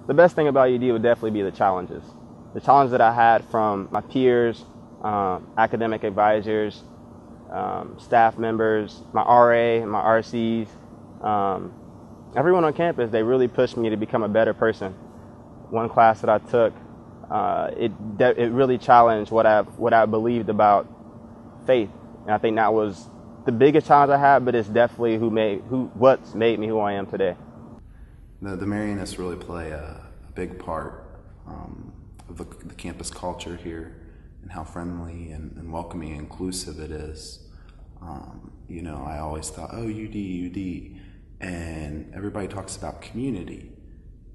The best thing about UD would definitely be the challenges. The challenge that I had from my peers, academic advisors, staff members, my RA, my RCs, everyone on campus, they really pushed me to become a better person. One class that I took, it really challenged what I believed about faith, and I think that was the biggest challenge I had. But it's definitely what's made me who I am today. The Marianists really play a big part of the campus culture here, and how friendly and welcoming and inclusive it is. You know, I always thought, oh, UD, and everybody talks about community.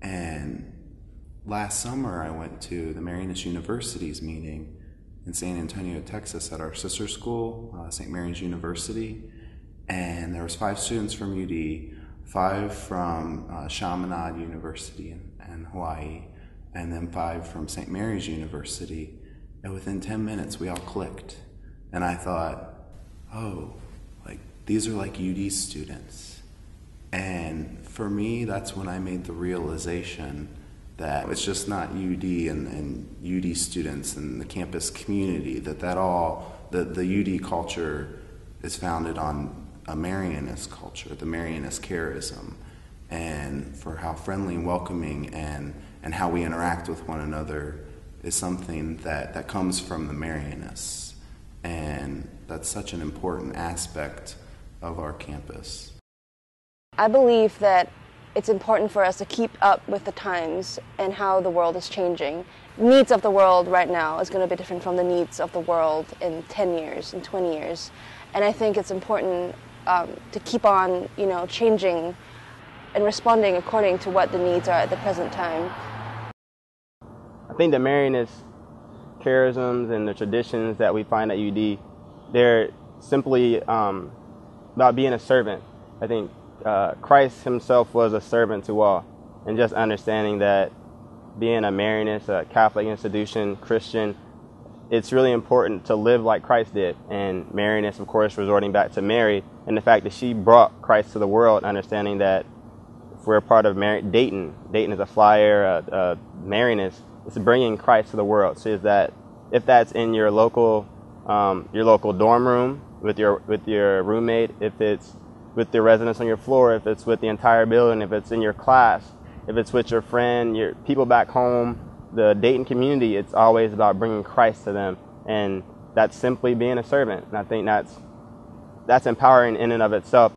And last summer I went to the Marianist University's meeting in San Antonio, Texas, at our sister school, St. Mary's University. And there was 5 students from UD, 5 from Chaminade University in Hawaii, and then 5 from St. Mary's University. And within 10 minutes, we all clicked. And I thought, oh, like, these are like UD students. And for me, that's when I made the realization that it's just not UD and UD students and the campus community, the UD culture is founded on a Marianist culture, the Marianist charism, and for how friendly and welcoming and how we interact with one another is something that comes from the Marianists. And that's such an important aspect of our campus. I believe that it's important for us to keep up with the times and how the world is changing. Needs of the world right now is going to be different from the needs of the world in 10 years, in 20 years. And I think it's important to keep on, changing and responding according to what the needs are at the present time. I think the Marianist charisms and the traditions that we find at UD, they're simply about being a servant. I think Christ himself was a servant to all, and just understanding that being a Marianist, a Catholic institution, Christian, it's really important to live like Christ did. And Marianists, of course, resorting back to Mary and the fact that she brought Christ to the world, understanding that if we're a part of Dayton is a flyer, a Marianist, it's bringing Christ to the world. So is that if that's in your local dorm room with your roommate, if it's with the residents on your floor, if it's with the entire building, if it's in your class, if it's with your friend, your people back home, the Dayton community, it's always about bringing Christ to them. And that's simply being a servant. And I think that's empowering in and of itself.